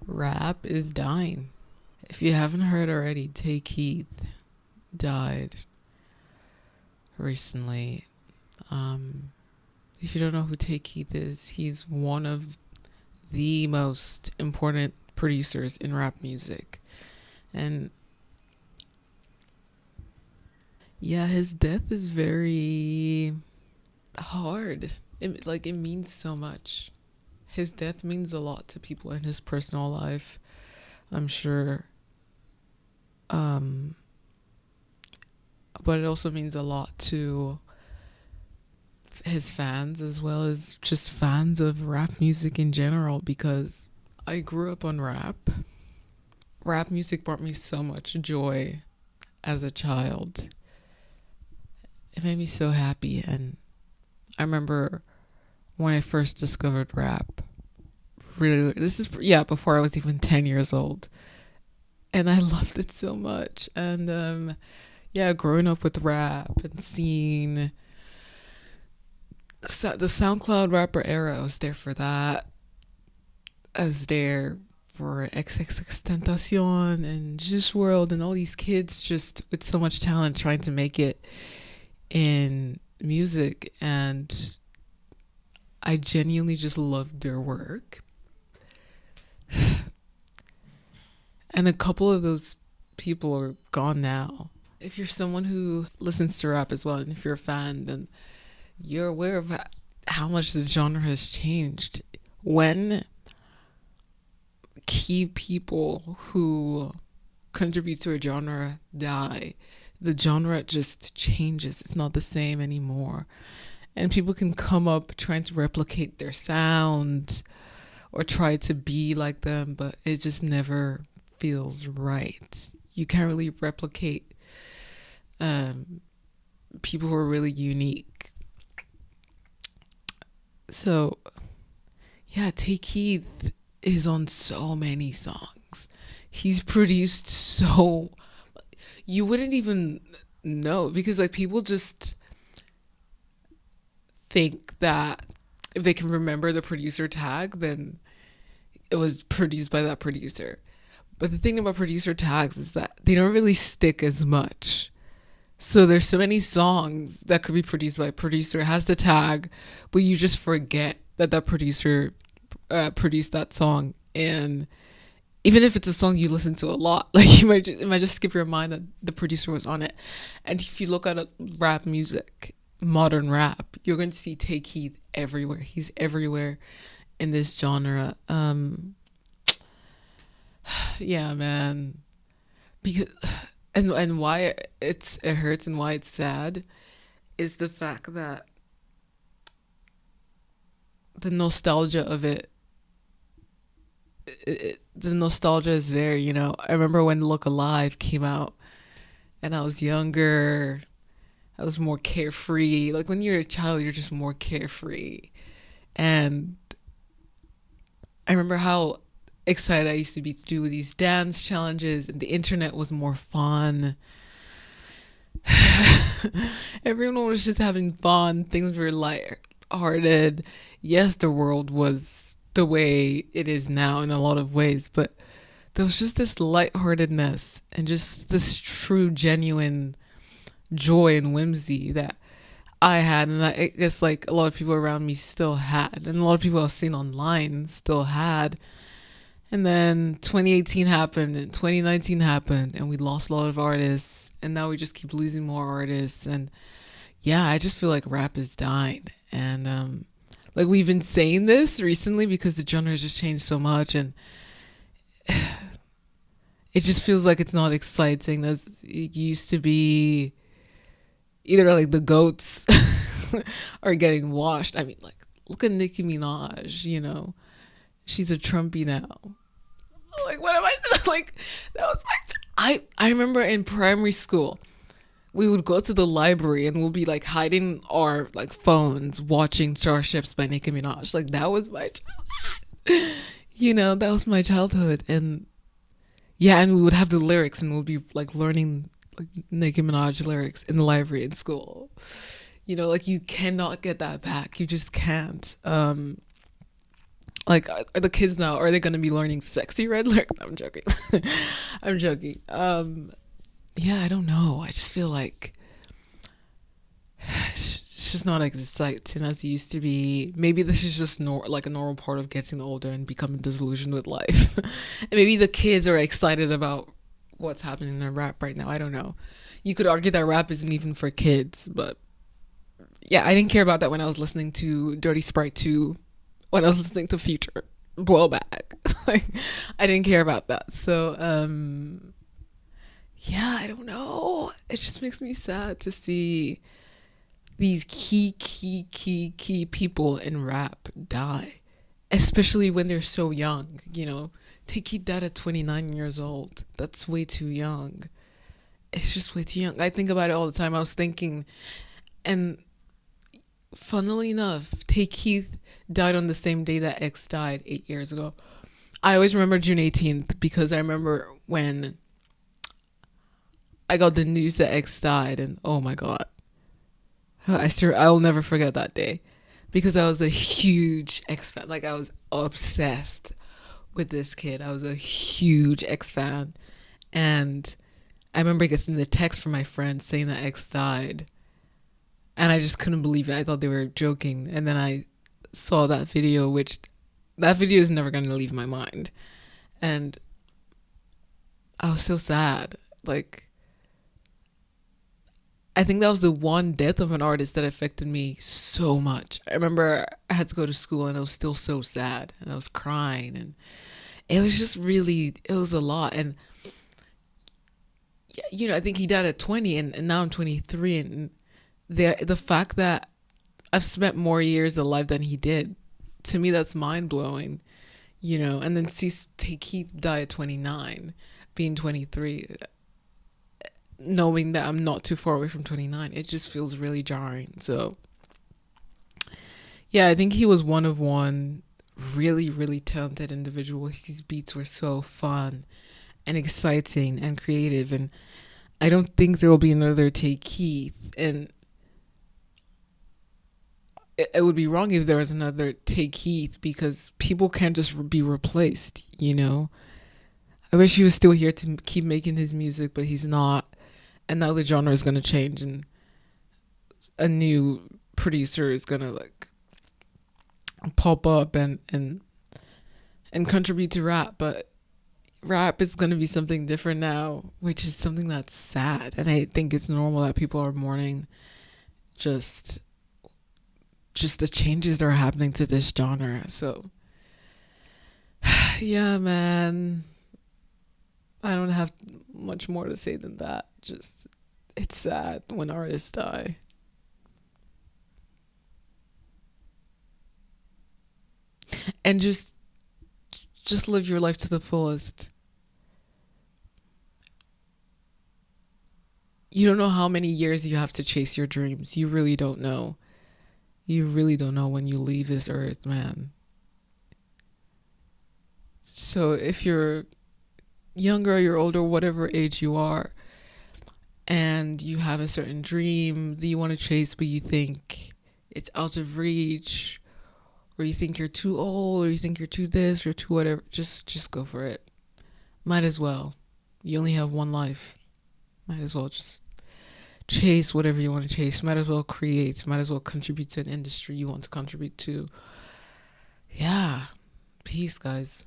Rap is dying. If you haven't heard already, Tay Keith died recently. Um, if you don't know who Tay Keith is, he's one of the most important producers in rap music. And yeah, his death is very hard. It means so much. His death means a lot to people in his personal life, I'm sure. Um, but it also means a lot to his fans as well as just fans of rap music in general because I grew up on rap. Rap music brought me so much joy as a child. It made me so happy, and I remember when I first discovered rap. Really, this is before I was even 10 years old, and I loved it so much. And growing up with rap and seeing the SoundCloud rapper era, I was there for that. I was there for XXXTentacion and Juice World and all these kids just with so much talent trying to make it in music, and I genuinely just loved their work. And a couple of those people are gone now. If you're someone who listens to rap as well, and if you're a fan, then you're aware of how much the genre has changed. When key people who contribute to a genre die, the genre just changes. It's not the same anymore. And people can come up trying to replicate their sound or try to be like them, but it just never feels right. You can't really replicate people who are really unique. So, yeah, Tay Keith is on so many songs. He's produced so... You wouldn't even know because, like, people just think that if they can remember the producer tag, then it was produced by that producer. But the thing about producer tags is that they don't really stick as much. So there's so many songs that could be produced by a producer, has the tag, but you just forget that that producer produced that song. And even if it's a song you listen to a lot, like it might just skip your mind that the producer was on it. And if you look at rap music, modern rap, you're going to see Tay Keith everywhere. He's everywhere in this genre. Yeah, man. Because and why it hurts and why it's sad is the fact that the nostalgia of the nostalgia is there, you know. I remember when Look Alive came out and I was younger. I was more carefree. Like when you're a child, you're just more carefree. And I remember how excited I used to be to do these dance challenges, and the internet was more fun. Everyone was just having fun. Things were light-hearted. Yes, the world was the way it is now in a lot of ways, but there was just this lightheartedness and just this true, genuine joy and whimsy that I had, and I guess like a lot of people around me still had, and a lot of people I've seen online still had. And then 2018 happened and 2019 happened and we lost a lot of artists, and now we just keep losing more artists. And yeah, I just feel like rap is dying. And like we've been saying this recently because the genre has just changed so much, and it just feels like it's not exciting as it used to be. Either like the goats are getting washed. I mean, like, look at Nicki Minaj, you know. She's a Trumpy now. Like, what am I saying? Like, that was I remember in primary school, we would go to the library and we'll be like hiding our like phones watching Starships by Nicki Minaj. Like, that was my childhood. You know, that was my childhood. And yeah, and we would have the lyrics and we'll be like learning like Nicki Minaj lyrics in the library in school. You know, like you cannot get that back. You just can't. Like, are the kids now, are they going to be learning sexy red lyrics? I'm joking. I'm joking. Yeah, I don't know. I just feel like it's just not as exciting as it used to be. Maybe this is just like a normal part of getting older and becoming disillusioned with life. And maybe the kids are excited about what's happening in rap right now. I don't know. You could argue that rap isn't even for kids, but yeah, I didn't care about that when I was listening to Dirty Sprite 2, when I was listening to Future Blowback. Like, I didn't care about that. So, yeah, I don't know. It just makes me sad to see these key people in rap die, especially when they're so young. Tay Keith died at 29 years old. That's way too young. It's just way too young. I think about it all the time. I was thinking, and funnily enough, Tay Keith died on the same day that X died 8 years ago. I always remember June 18th because I remember when I got the news that X died, and oh my god, I'll never forget that day because I was a huge X fan. Like, I was obsessed with this kid. I was a huge X fan, and I remember getting the text from my friends saying that X died, and I just couldn't believe it. I thought they were joking, and then I saw that video, which that video is never going to leave my mind, and I was so sad. Like, I think that was the one death of an artist that affected me so much. I remember I had to go to school and I was still so sad and I was crying, and it was just really, it was a lot. And I think he died at 20, and now I'm 23, and the fact that I've spent more years alive than he did, to me that's mind blowing. And then see Tay Keith die at 29, being 23, knowing that I'm not too far away from 29, it just feels really jarring. So yeah, I think he was one of one, really, really talented individual. His beats were so fun and exciting and creative, and I don't think there will be another Tay Keith, and it would be wrong if there was another Tay Keith, because people can't just be replaced. I wish he was still here to keep making his music, but he's not. And now the genre is going to change, and a new producer is going to like pop up and contribute to rap. But rap is going to be something different now, which is something that's sad. And I think it's normal that people are mourning just the changes that are happening to this genre. So yeah, man, I don't have much more to say than that. Just, it's sad when artists die. And just live your life to the fullest. You don't know how many years you have to chase your dreams. You really don't know. You really don't know when you leave this earth, man. So if you're younger, you're older, whatever age you are, and you have a certain dream that you want to chase, but you think it's out of reach, or you think you're too old, or you think you're too this or too whatever, just go for it. Might as well. You only have one life. Might as well just chase whatever you want to chase. Might as well create. Might as well contribute to an industry you want to contribute to. Yeah. Peace, guys.